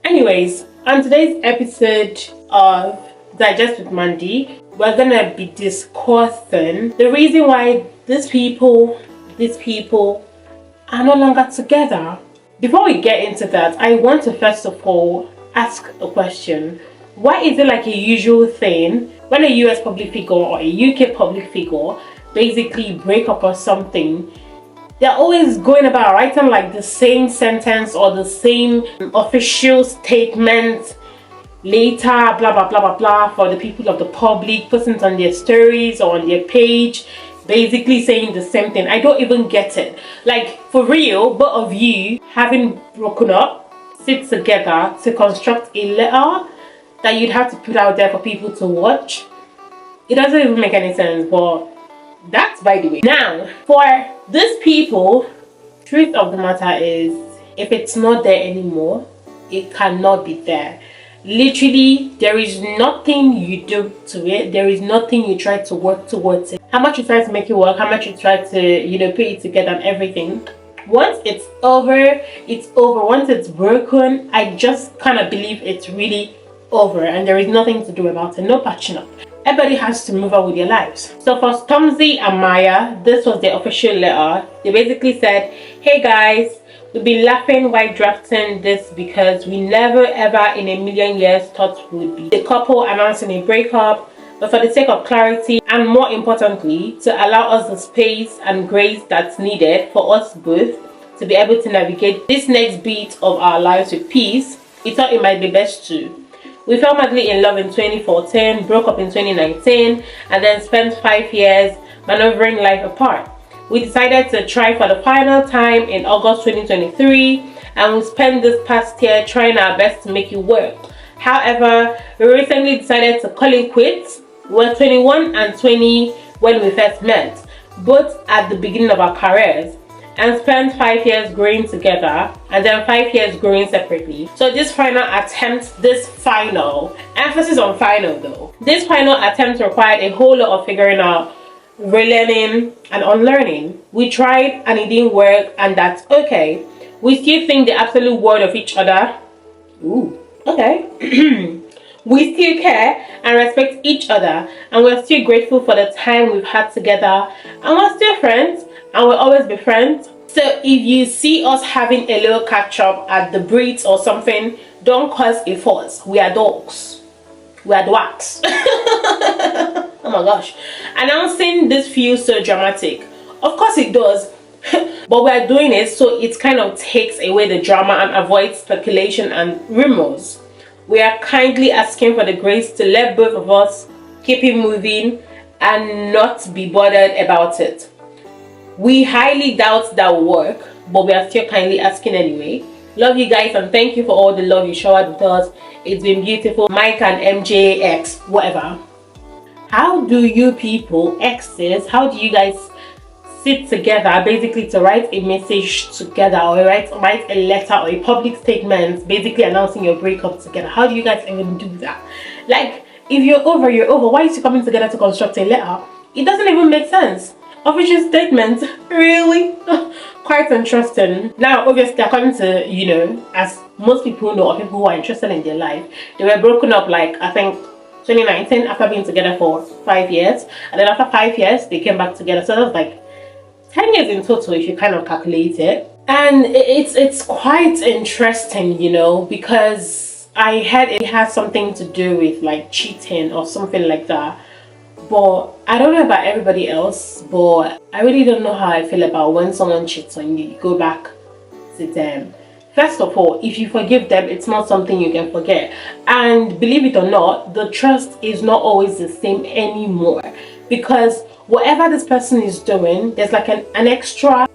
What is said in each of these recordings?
Anyways, on today's episode of Digest with Mandy, we're gonna be discussing the reason why these people are no longer together. Before we get into that, I want to first of all ask a question. Why is it like a usual thing when a US public figure or a UK public figure basically break up or something, they're always going about writing like the same sentence or the same official statement later, blah blah blah blah blah, for the people of the public, putting it on their stories or on their page, basically saying the same thing. I don't even get it. Like, for real, both of you having broken up, sit together to construct a letter that you'd have to put out there for people to watch. It doesn't even make any sense, but that's by the way. Now, for these people, truth of the matter is, if it's not there anymore, it cannot be there. Literally, there is nothing you do to it. There is nothing you try to work towards it. How much you try to make it work, how much you try to, put it together and everything. Once it's over, it's over. Once it's broken, I just kind of believe it's really over and there is nothing to do about it. No patching up. Everybody has to move on with their lives. So for Stormzy and Maya, this was their official letter. They basically said, hey guys, we've been laughing while drafting this because we never ever in a million years thought we would be the couple announcing a breakup, but for the sake of clarity and more importantly to allow us the space and grace that's needed for us both to be able to navigate this next beat of our lives with peace, we thought it might be best to. We fell madly in love in 2014, broke up in 2019, and then spent 5 years maneuvering life apart. We decided to try for the final time in August 2023, and we spent this past year trying our best to make it work. However, we recently decided to call it quits. We were 21 and 20 when we first met, both at the beginning of our careers, and spent 5 years growing together and then 5 years growing separately. So this final attempt, emphasis on final though, this final attempt required a whole lot of figuring out, relearning and unlearning. We tried and it didn't work, and that's okay. We still think the absolute world of each other. Ooh, okay. We still care and respect each other, and we're still grateful for the time we've had together, and we're still friends and we'll always be friends. So if you see us having a little catch up at the Brits or something, don't cause a fuss. We are dogs. We are dwarfs. Oh my gosh. Announcing this feels so dramatic. Of course it does. But we are doing it so it kind of takes away the drama and avoids speculation and rumors. We are kindly asking for the grace to let both of us keep it moving and not be bothered about it. We highly doubt that will work, but we are still kindly asking anyway. Love you guys and thank you for all the love you showered with us. It's been beautiful. Mike and MJX, whatever. How do you people, exes, how do you guys sit together basically to write a message together, or write a letter or a public statement basically announcing your breakup together? How do you guys even do that? Like, if you're over, you're over. Why is you coming together to construct a letter? It doesn't even make sense. Official statement, really? Quite interesting. Now, obviously, according to, as most people know, or people who are interested in their life, they were broken up like, I think, 2019 after being together for 5 years. And then after 5 years, they came back together. So that's like 10 years in total if you kind of calculate it. And it's quite interesting, because I heard it has something to do with like cheating or something like that. But I don't know about everybody else, but I really don't know how I feel about when someone cheats on you. You go back to them. First of all, if you forgive them, it's not something you can forget. And believe it or not, the trust is not always the same anymore. Because whatever this person is doing, there's like an extra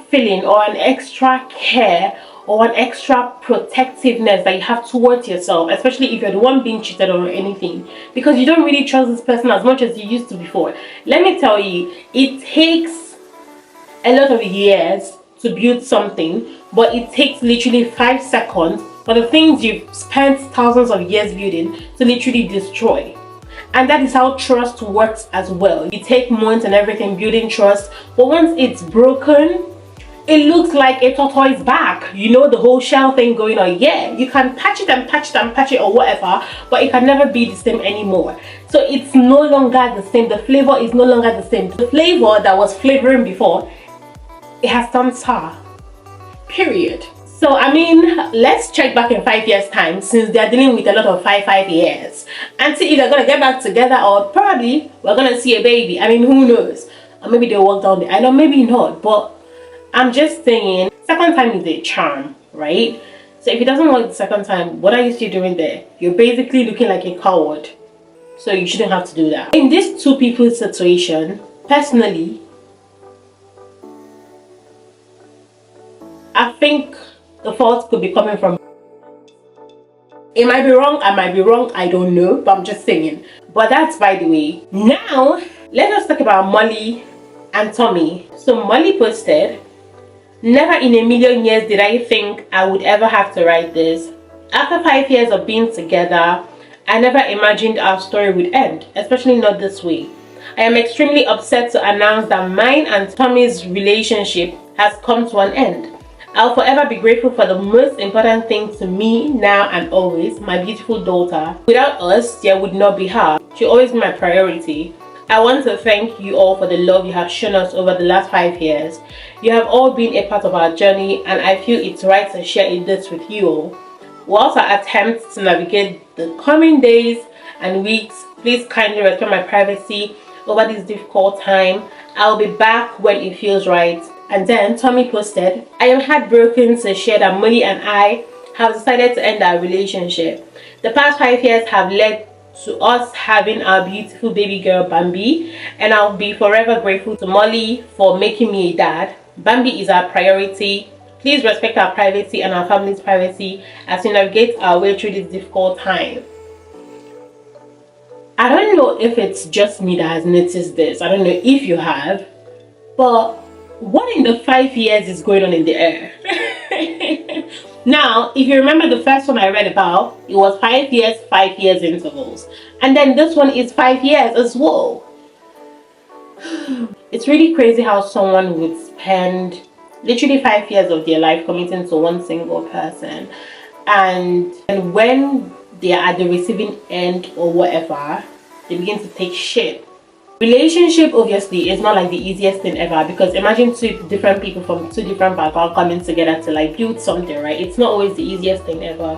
feeling or an extra care or an extra protectiveness that you have towards yourself, especially if you're the one being cheated or anything, because you don't really trust this person as much as you used to before. Let me tell you, it takes a lot of years to build something, but it takes literally 5 seconds for the things you've spent thousands of years building to literally destroy. And that is how trust works as well. You take months and everything building trust, but once it's broken, it looks like a tortoise back. You know, the whole shell thing going on. Yeah, you can patch it and patch it and patch it or whatever, but it can never be the same anymore. So it's no longer the same. The flavor is no longer the same. The flavor that was flavoring before, it has turned sour. Period. So I mean, let's check back in 5 years time, since they're dealing with a lot of 5 years, and see if they're gonna get back together, or probably we're gonna see a baby. I mean, who knows? Or maybe they'll walk down the aisle, maybe not. But I'm just saying, second time is a charm, right? So if it doesn't work the second time, what are you still doing there? You're basically looking like a coward. So you shouldn't have to do that. In this two people situation, personally, I think the fault could be coming from. It might be wrong, I might be wrong, I don't know, but I'm just saying. But that's by the way. Now, let us talk about Molly and Tommy. So Molly posted, "Never in a million years did I think I would ever have to write this. After 5 years of being together, I never imagined our story would end, especially not this way. I am extremely upset to announce that mine and Tommy's relationship has come to an end. I'll forever be grateful for the most important thing to me now and always, my beautiful daughter. Without us, there would not be her. She'll always be my priority. I want to thank you all for the love you have shown us over the last 5 years. You have all been a part of our journey, and I feel it's right to share this with you all. Whilst I attempt to navigate the coming days and weeks, please kindly respect my privacy over this difficult time. I'll be back when it feels right." And then Tommy posted, "I am heartbroken to share that Molly and I have decided to end our relationship. The past 5 years have led to us having our beautiful baby girl Bambi, and I'll be forever grateful to Molly for making me a dad. Bambi is our priority. Please respect our privacy and our family's privacy as we navigate our way through this difficult time." I don't know if it's just me that has noticed this. I don't know if you have, but what in the 5 years is going on in the air? Now, if you remember the first one I read about, it was 5 years, 5 years intervals. And then this one is 5 years as well. It's really crazy how someone would spend literally 5 years of their life committing to one single person. And when they are at the receiving end or whatever, they begin to take shit. Relationship obviously is not like the easiest thing ever, because imagine two different people from two different backgrounds coming together to like build something, right? It's not always the easiest thing ever,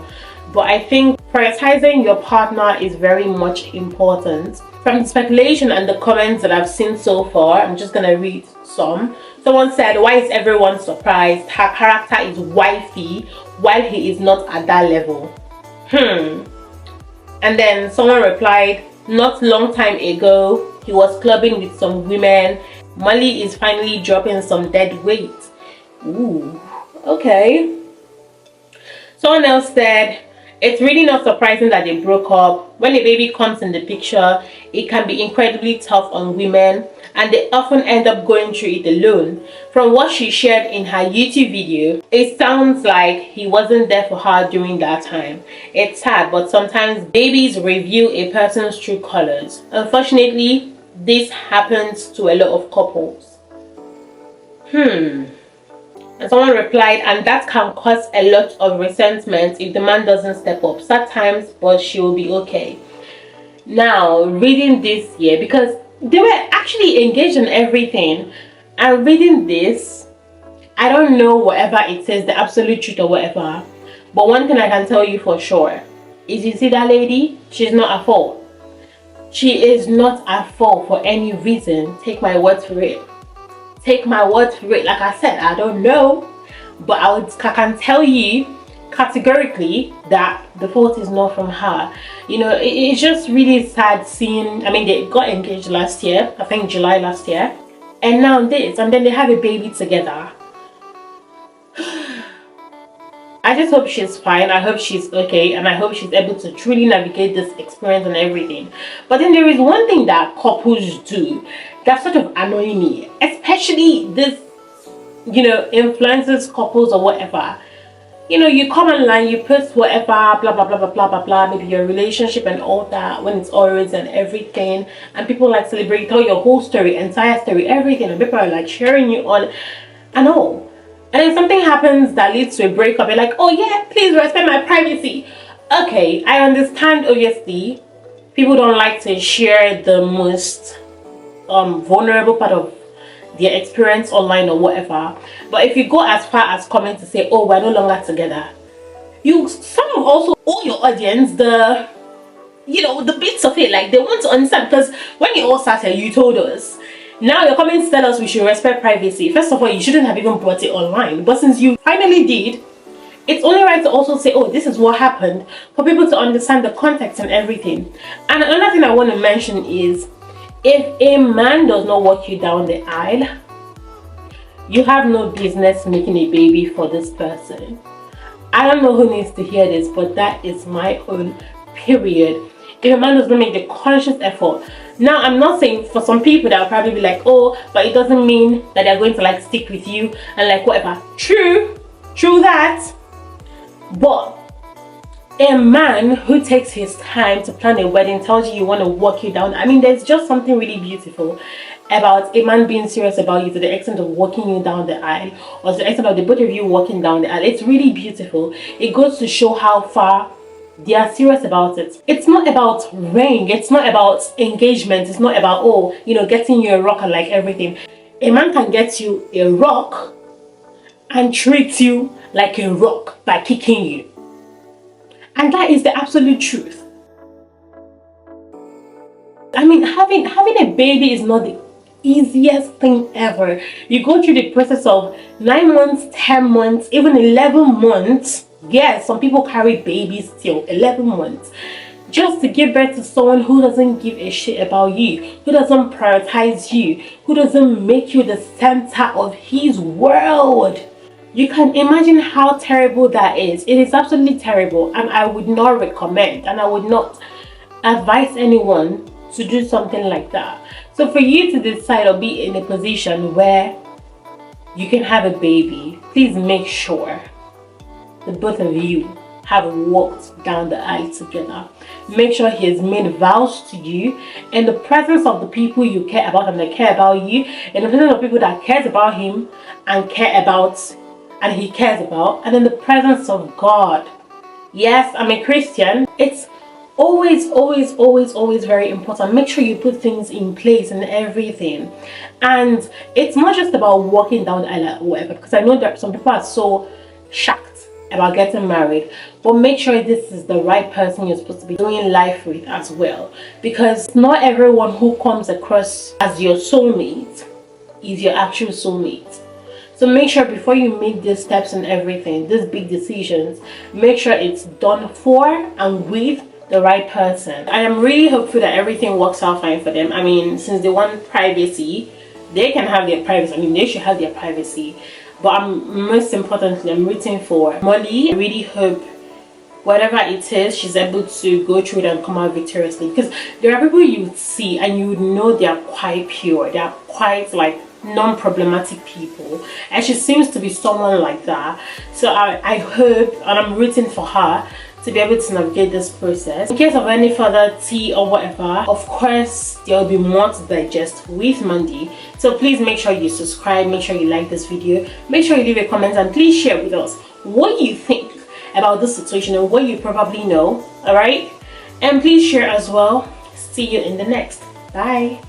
but I think prioritizing your partner is very much important. From the speculation and the comments that I've seen so far, I'm just gonna read some. Someone said, "Why is everyone surprised? Her character is wifey while he is not at that level." And then someone replied, "Not long time ago he was clubbing with some women. Molly is finally dropping some dead weight." Ooh, okay. Someone else said, "It's really not surprising that they broke up. When a baby comes in the picture, it can be incredibly tough on women, and they often end up going through it alone. From what she shared in her YouTube video, it sounds like he wasn't there for her during that time. It's sad, but sometimes babies reveal a person's true colors. Unfortunately, this happens to a lot of couples." And someone replied, "And that can cause a lot of resentment if the man doesn't step up. Sad times, but she will be okay." Now, reading this here, because they were actually engaged in everything, and reading this, I don't know whatever it says, the absolute truth or whatever, but one thing I can tell you for sure is, you see that lady, she's not at fault. She is not at fault for any reason. Take my word for it. Take my word for it. Like I said, I don't know, but I can tell you categorically that the fault is not from her. You know, it's just really sad seeing, I mean, they got engaged last year, I think July last year, and now this, and then they have a baby together. I just hope she's fine. I hope she's okay, and I hope she's able to truly navigate this experience and everything. But then there is one thing that couples do that sort of annoy me, especially this, you know, influencers, couples or whatever. you know, you come online, you post whatever, blah blah blah blah blah blah blah, maybe your relationship and all that, when it's always and everything, and people like celebrate, tell your whole story, entire story, everything, and people are like cheering you on and all. And then something happens that leads to a breakup. You're like, oh yeah, please respect my privacy. Okay, I understand. Obviously, people don't like to share the most vulnerable part of their experience online or whatever. But if you go as far as coming to say, oh, we're no longer together, you some also owe your audience the, you know, the bits of it. Like, they want to understand, because when you all started, you told us. Now you're coming to tell us we should respect privacy. First of all, you shouldn't have even brought it online. But since you finally did, it's only right to also say, oh, this is what happened, for people to understand the context and everything. And another thing I want to mention is, if a man does not walk you down the aisle, you have no business making a baby for this person. I don't know who needs to hear this, but that is my own period. If a man does not make the conscious effort. Now, I'm not saying, for some people that will probably be like, oh, but it doesn't mean that they're going to like stick with you and like whatever. True that. But a man who takes his time to plan a wedding, tells you want to walk you down. I mean, there's just something really beautiful about a man being serious about you, to the extent of walking you down the aisle, or to the extent of the both of you walking down the aisle. It's really beautiful. It goes to show how far they are serious about it. It's not about ring, it's not about engagement, it's not about, oh, you know, getting you a rock and like everything. A man can get you a rock and treat you like a rock by kicking you. And that is the absolute truth. I mean, having a baby is not the easiest thing ever. You go through the process of 9 months, 10 months, even 11 months. Yes, some people carry babies till 11 months. Just to give birth to someone who doesn't give a shit about you, who doesn't prioritize you, who doesn't make you the center of his world. You can imagine how terrible that is. It is absolutely terrible, and I would not recommend, and I would not advise anyone to do something like that. So for you to decide or be in a position where you can have a baby, please make sure the both of you have walked down the aisle together. Make sure he has made vows to you in the presence of the people you care about and they care about you, in the presence of people that cares about him and care about, and he cares about, and in the presence of God. Yes, I'm a Christian. It's always very important. Make sure you put things in place and everything. And it's not just about walking down the aisle or whatever, because I know that some people are so shocked about getting married, but make sure this is the right person you're supposed to be doing life with as well, because not everyone who comes across as your soulmate is your actual soulmate. So make sure before you make these steps and everything, these big decisions, make sure it's done for and with the right person. I am really hopeful that everything works out fine for them. I mean, since they want privacy, they can have their privacy. I mean, they should have their privacy. But most importantly, I'm rooting for Molly. I really hope whatever it is, she's able to go through it and come out victoriously. Because there are people you would see and you would know they are quite pure. They are quite like non-problematic people, and she seems to be someone like that. So I hope, and I'm rooting for her to be able to navigate this process. In case of any further tea or whatever, of course there will be more to digest with Mandy. So please make sure you subscribe, make sure you like this video, make sure you leave a comment, and please share with us what you think about this situation and what you probably know. All right, and please share as well. See you in the next. Bye.